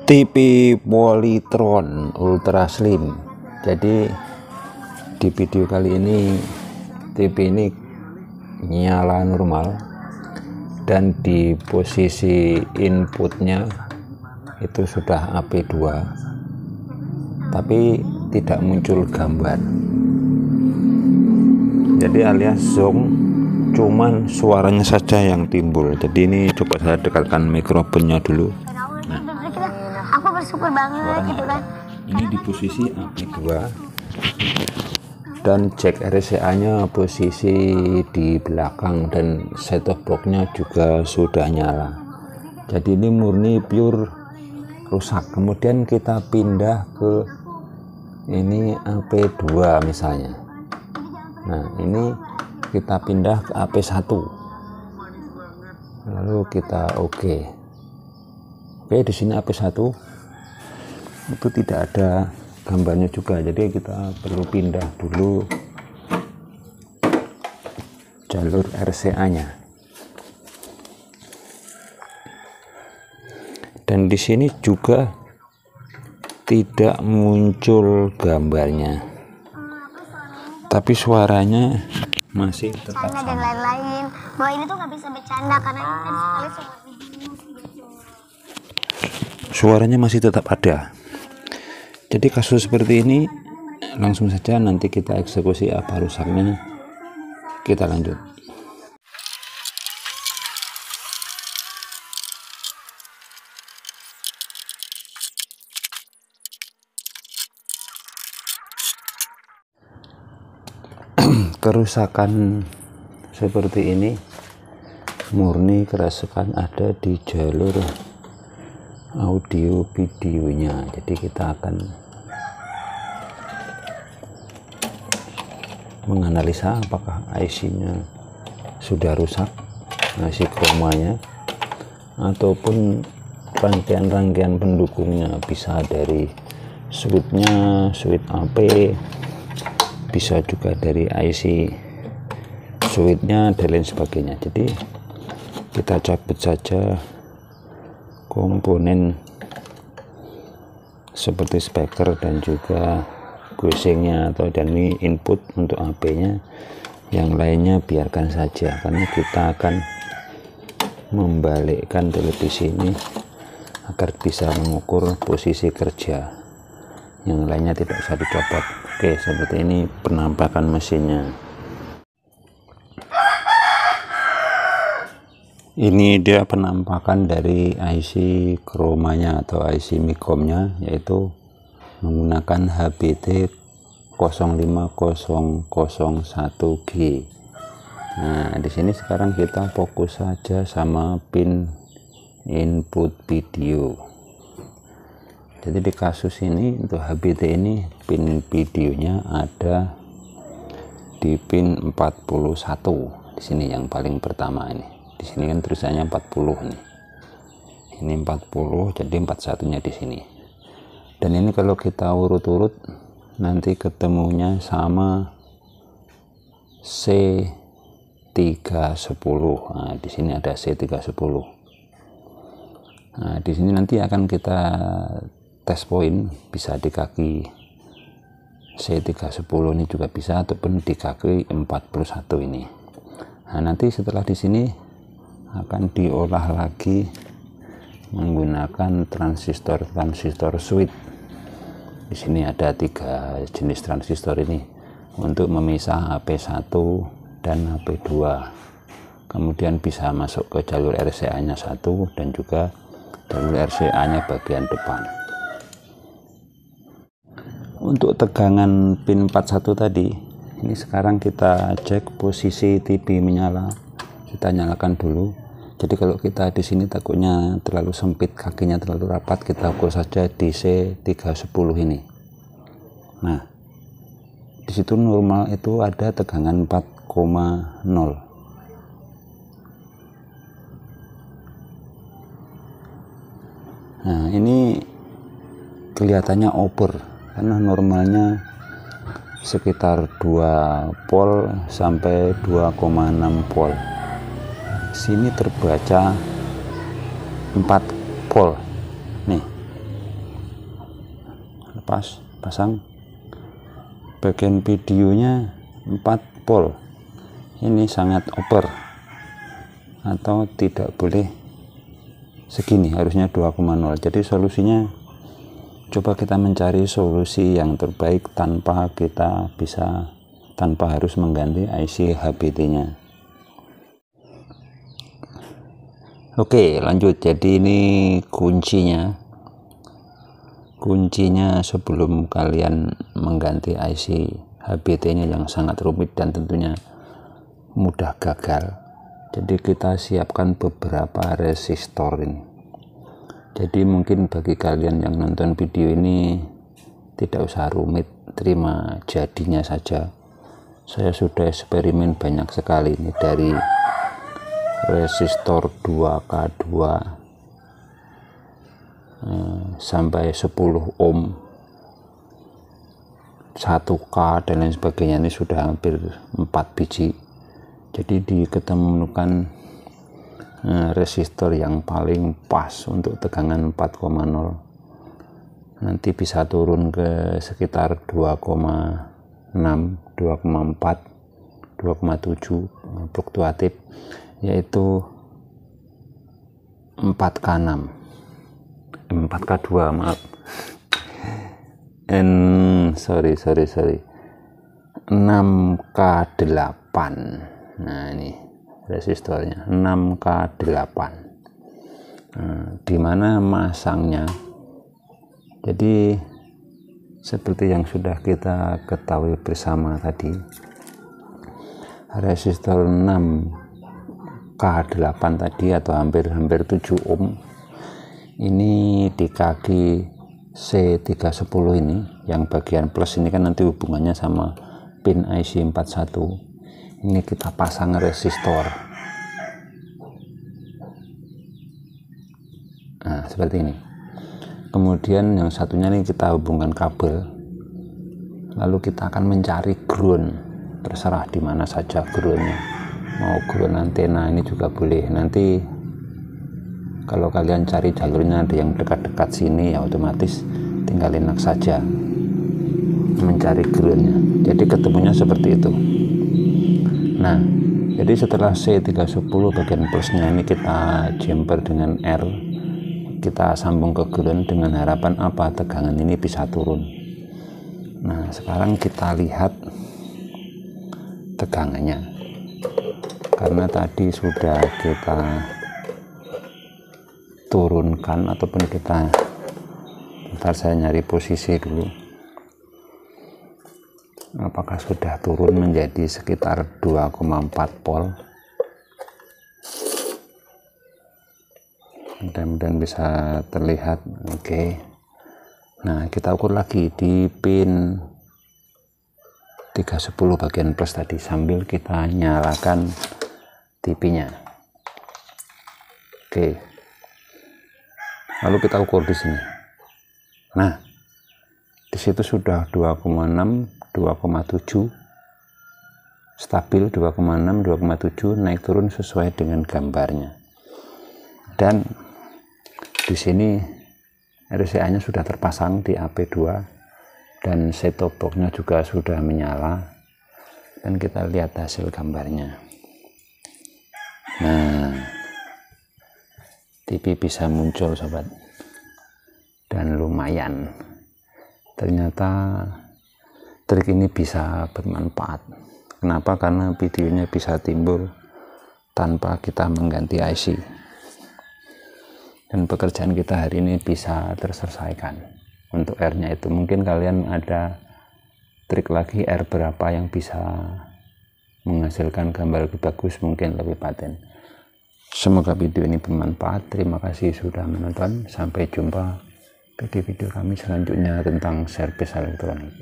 TV Polytron Ultra Slim. Jadi di video kali ini TV ini nyala normal dan di posisi inputnya itu sudah AP2 tapi tidak muncul gambar, jadi alias zonk, cuman suaranya saja yang timbul. Jadi ini coba saya dekatkan mikrofonnya dulu. Nah, aku bersyukur banget suaranya gitu kan. ini di posisi AP2 dan jack RCA nya posisi di belakang dan set top box-nya juga sudah nyala. Jadi ini murni pure rusak. Kemudian kita pindah ke ini AP2 misalnya. Nah, ini kita pindah ke AP1, lalu kita oke, di sini AP1 itu tidak ada gambarnya juga, jadi kita perlu pindah dulu jalur RCA nya. Dan di sini juga tidak muncul gambarnya, tapi suaranya masih tetap Bercanda dan sama. lain-lain. Bahwa ini tuh nggak bisa bercanda karena ini tadi sekali semua video. Suaranya masih tetap ada. Jadi kasus seperti ini langsung saja nanti kita eksekusi apa rusaknya, kita lanjut. Kerusakan seperti ini murni kerusakan ada di jalur audio videonya. Jadi kita akan menganalisa apakah IC-nya sudah rusak, IC chromanya, ataupun rangkaian-rangkaian pendukungnya, bisa dari switch-nya, switch AP, bisa juga dari IC switch-nya dan lain sebagainya. Jadi kita cabut saja komponen seperti speaker dan juga casingnya atau dan ini input untuk AP-nya. Yang lainnya biarkan saja karena kita akan membalikkan televisi ini agar bisa mengukur posisi kerja. Yang lainnya tidak usah dicopot. Oke, seperti ini penampakan mesinnya. Ini dia penampakan dari IC chromanya atau IC micromnya, yaitu menggunakan HBT 05001G. Nah, di sini sekarang kita fokus saja sama pin input video. Jadi di kasus ini untuk HBT ini pin videonya ada di pin 41 di sini, yang paling pertama ini. Di sini kan tulisannya 40 nih. Ini 40, jadi 41-nya di sini. Dan ini kalau kita urut-urut nanti ketemunya sama C310. Nah, di sini ada C310. Nah, di sini nanti akan kita tes point, bisa di kaki C310 ini juga bisa, ataupun di kaki 41 ini. Nah, nanti setelah di sini akan diolah lagi menggunakan transistor switch. Di sini ada 3 jenis transistor ini untuk memisah AP1 dan AP2. Kemudian bisa masuk ke jalur RCA-nya 1 dan juga jalur RCA-nya bagian depan. Untuk tegangan pin 41 tadi, ini sekarang kita cek posisi TV menyala. Kita nyalakan dulu. Jadi kalau kita di sini takutnya terlalu sempit, kakinya terlalu rapat, kita ukur saja di C310 ini. Nah, di situ normal itu ada tegangan 4,0. Nah, ini kelihatannya over karena normalnya sekitar 2 volt sampai 2,6 volt. Sini terbaca 4 volt. nih, lepas, pasang. Bagian videonya 4 volt, ini sangat over atau tidak boleh segini, harusnya 2,0. jadi solusinya coba kita mencari solusi yang terbaik tanpa harus mengganti IC HBT nya. Oke, lanjut. Jadi ini kuncinya sebelum kalian mengganti IC HBT nya yang sangat rumit dan tentunya mudah gagal. Jadi kita siapkan beberapa resistor ini. Jadi mungkin bagi kalian yang nonton video ini tidak usah rumit, terima jadinya saja. Saya sudah eksperimen banyak sekali ini, dari resistor 2K2 sampai 10 ohm, 1K dan lain sebagainya. Ini sudah hampir 4 biji. Jadi diketemukan resistor yang paling pas untuk tegangan 4,0. nanti bisa turun ke sekitar 2,6, 2,4, 2,7 fluktuatif, yaitu 4K6, 4K2 maaf, sorry 6K8. Nah ini resistornya 6K8. Dimana masangnya? Jadi seperti yang sudah kita ketahui bersama tadi, resistor 6K8 tadi atau hampir 7 ohm ini di kaki C310 ini, yang bagian plus ini kan nanti hubungannya sama pin IC41. Ini kita pasang resistor. Nah seperti ini. Kemudian yang satunya ini kita hubungkan kabel, lalu kita akan mencari ground, terserah di mana saja groundnya, mau ground antena ini juga boleh. Nanti kalau kalian cari jalurnya ada yang dekat-dekat sini, ya otomatis tinggal enak saja mencari groundnya. Jadi ketemunya seperti itu. Nah jadi setelah C310 bagian plusnya ini kita jumper dengan R, kita sambung ke ground dengan harapan apa? Tegangan ini bisa turun. Nah sekarang kita lihat tegangannya, karena tadi sudah kita turunkan ataupun kita, bentar saya nyari posisi dulu, apakah sudah turun menjadi sekitar 2,4 volt. Mudah-mudahan bisa terlihat. Oke. Nah kita ukur lagi di pin 310 bagian plus tadi, sambil kita nyalakan TV-nya. Oke. Lalu kita ukur di sini. Nah di situ sudah 2,6, 2,7 stabil, 2,6, 2,7 naik turun sesuai dengan gambarnya. Dan di sini RCA-nya sudah terpasang di AP2 dan set-top box-nya juga sudah menyala, dan kita lihat hasil gambarnya. Nah, TV bisa muncul sobat, dan lumayan. Ternyata trik ini bisa bermanfaat. Kenapa? Karena videonya bisa timbul tanpa kita mengganti IC. Dan pekerjaan kita hari ini bisa terselesaikan. Untuk R-nya itu mungkin kalian ada trik lagi, R berapa yang bisa menghasilkan gambar lebih bagus, mungkin lebih paten. Semoga video ini bermanfaat. Terima kasih sudah menonton. Sampai jumpa di video kami selanjutnya tentang servis elektronik.